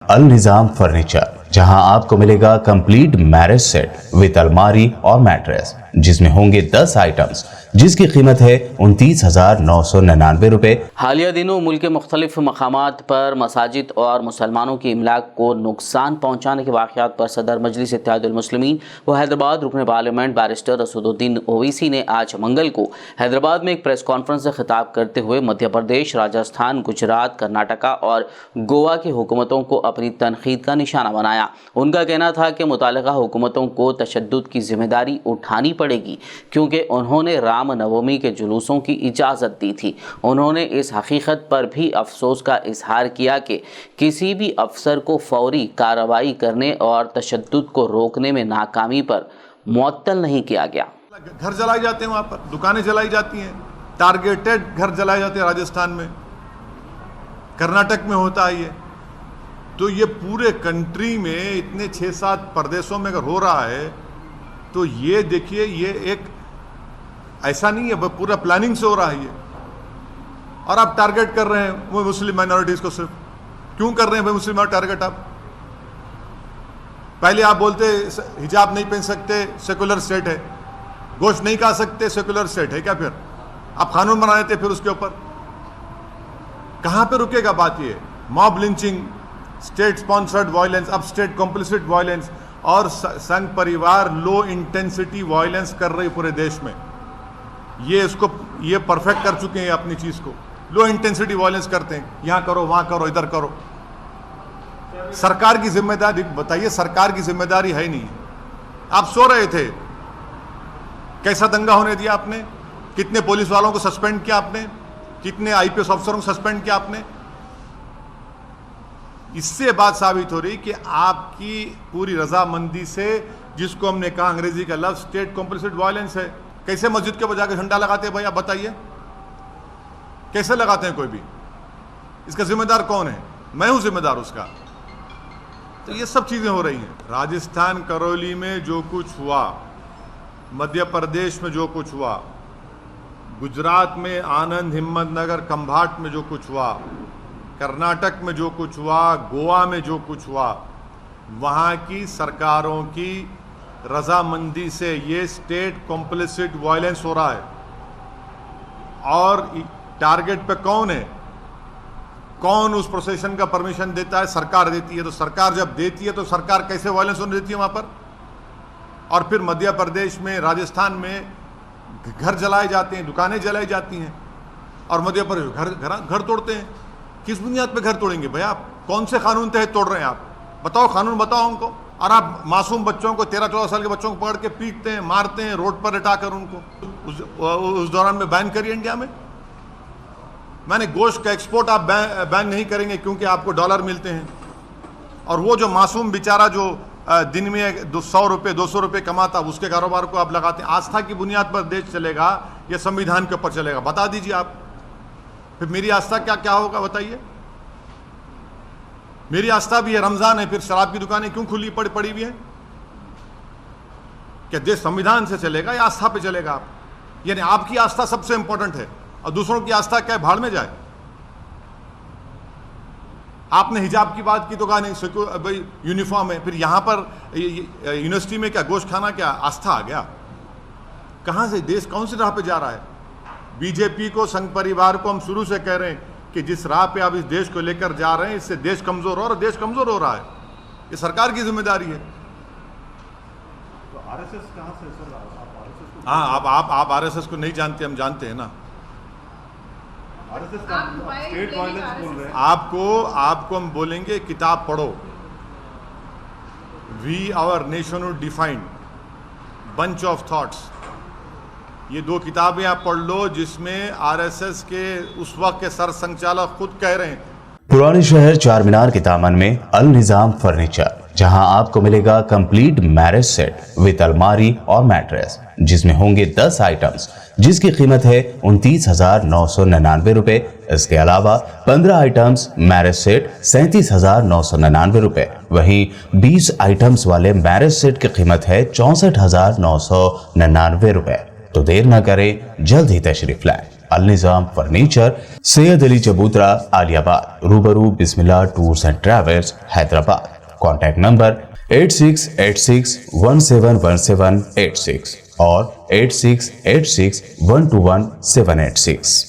अल निज़ाम furniture, जहां आपको मिलेगा कंप्लीट मैरिज सेट विद अलमारी और मैट्रेस, जिसमें होंगे 10 आइटम्स, जिसकी कीमत है 29,999 रुपए। हालिया दिनों मुल्क के मुख्तलिफ मकामात पर मसाजिद और मुसलमानों की इमलाक को नुकसान पहुँचाने के वाक़यात पर सदर मजलिस इत्तेहादुल मुस्लिमीन व हैदराबाद रुकन पार्लियामेंट बैरिस्टर असदुद्दीन ओवैसी ने आज मंगल को हैदराबाद में एक प्रेस कॉन्फ्रेंस से खिताब करते हुए मध्य प्रदेश, राजस्थान, गुजरात, कर्नाटका और गोवा की हुकूमतों को अपनी तनकीद का निशाना बनाया। उनका कहना था कि मुतालिका हुकूमतों को तशद्दुद की जिम्मेदारी उठानी पड़ेगी, क्योंकि उन्होंने राम नवमी के जुलूसों की इजाज़त दी थी। उन्होंने इस हकीकत पर भी अफसोस का इजहार किया कि किसी भी अफसर को फौरी कार्रवाई करने और तशद्दुद को रोकने में नाकामी पर मुअत्तल नहीं किया गया। घर जलाए जाते हैं, वहाँ पर दुकानें जलाई जाती हैं, टारगेटेड घर जलाए जाते हैं राजस्थान में, कर्नाटक में होता है ये। तो ये पूरे कंट्री में इतने 6-7 प्रदेशों में अगर हो रहा है तो ये देखिए, ये एक ऐसा नहीं है, पूरा प्लानिंग से हो रहा है ये। और आप टारगेट कर रहे हैं वो मुस्लिम माइनॉरिटीज़ को। सिर्फ क्यों कर रहे हैं भाई मुस्लिम टारगेट? आप पहले आप बोलते हिजाब नहीं पहन सकते, सेकुलर स्टेट है, गोश्त नहीं खा सकते, सेकुलर स्टेट है क्या? फिर आप कानून बना देते फिर उसके ऊपर। कहाँ पे रुकेगा बात? ये mob lynching, state sponsored violence, अब स्टेट कॉम्प्लिसिट वायलेंस और संघ परिवार लो इंटेंसिटी वायलेंस कर रही पूरे देश में। ये परफेक्ट कर चुके हैं अपनी चीज़ को। लो इंटेंसिटी वायलेंस करते हैं, यहाँ करो, वहाँ करो, इधर करो। सरकार की जिम्मेदारी बताइए, सरकार की जिम्मेदारी है ही नहीं। आप सो रहे थे, कैसा दंगा होने दिया आपने? कितने पुलिस वालों को सस्पेंड किया आपने? कितने आईपीएस अफसरों को सस्पेंड किया आपने? इससे बात साबित हो रही कि आपकी पूरी रजामंदी से, जिसको हमने कहा अंग्रेजी का लफ्ज स्टेट कॉम्प्लिसिट वायलेंस है। कैसे मस्जिद के बजा के झंडा लगाते हैं भाई? आप बताइए, कैसे लगाते हैं? कोई भी इसका जिम्मेदार कौन है? मैं हूं जिम्मेदार उसका। तो ये सब चीजें हो रही हैं। राजस्थान करौली में जो कुछ हुआ, मध्य प्रदेश में जो कुछ हुआ, गुजरात में आनंद, हिम्मतनगर, खंभाट में जो कुछ हुआ, कर्नाटक में जो कुछ हुआ, गोवा में जो कुछ हुआ, वहाँ की सरकारों की रजामंदी से ये स्टेट कॉम्प्लिसिट वायलेंस हो रहा है। और टारगेट पे कौन है? कौन उस प्रोसेशन का परमिशन देता है? सरकार देती है। तो सरकार जब देती है तो सरकार कैसे वायलेंस होने देती है वहाँ पर? और फिर मध्य प्रदेश में, राजस्थान में घर जलाए जाते हैं, दुकानें जलाई जाती हैं, और मध्य प्रदेश घर तोड़ते हैं। किस बुनियाद पे घर तोड़ेंगे भाई? आप कौन से कानून तहत तोड़ रहे हैं? आप बताओ, कानून बताओ हमको। और आप मासूम बच्चों को, 13-14 साल के बच्चों को पकड़ के पीटते हैं, मारते हैं, रोड पर लटाकर उनको। उस दौरान में बैन करिए इंडिया में। मैंने गोश्त का एक्सपोर्ट आप बैन नहीं करेंगे क्योंकि आपको डॉलर मिलते हैं। और वो जो मासूम बेचारा जो दिन में 100 रुपये 200 रुपये कमाता, उसके कारोबार को आप लगाते हैं। आस्था की बुनियाद पर देश चलेगा या संविधान के ऊपर चलेगा? बता दीजिए आप। फिर मेरी आस्था क्या होगा बताइए? मेरी आस्था भी है, रमजान है, फिर शराब की दुकानें क्यों खुली पड़ी हुई हैं? क्या देश संविधान से चलेगा या आस्था पे चलेगा? आप यानी आपकी आस्था सबसे इंपॉर्टेंट है और दूसरों की आस्था क्या भाड़ में जाए? आपने हिजाब की बात की तो कहा नहीं भाई यूनिफॉर्म है। फिर यहां पर यूनिवर्सिटी में क्या गोश्त खाना क्या आस्था आ गया? कहां से देश कौन सी राह पे जा रहा है? बीजेपी को, संघ परिवार को हम शुरू से कह रहे हैं कि जिस राह पे आप इस देश को लेकर जा रहे हैं, इससे देश कमजोर हो रहा है, और देश कमजोर हो रहा है। ये सरकार की जिम्मेदारी है। तो आरएसएस कहां से सर? आप आरएसएस को? हाँ, आप आरएसएस को नहीं जानते, हम जानते हैं ना। आरएसएस का स्टेट वायलेंस बोल रहे हैं। आपको हम बोलेंगे किताब पढ़ो, we our nationhood defined, bunch of thoughts. ये 2 किताबें आप पढ़ लो, जिसमें आरएसएस के उस वक्त के सर संचालक खुद कह रहे हैं। पुराने शहर चार मीनार के दामन में अल निज़ाम फर्नीचर, जहां आपको मिलेगा कंप्लीट मैरिज सेट विद अलमारी और मैट्रेस, जिसमें होंगे 10 आइटम्स, जिसकी कीमत है 29,999 रुपए। इसके अलावा 15 आइटम्स मैरिज सेट 37,999 रुपए। वहीं 20 आइटम्स वाले मैरिज सेट की कीमत है 64,999 रुपए। तो देर न करें, जल्द ही तशरीफ लाएं। अल निजाम फर्नीचर, सैयद अली चबूतरा, आलियाबाद, रूबरू Bismillah tours and travels, Hyderabad. Contact number 8686171786 और 8686121786।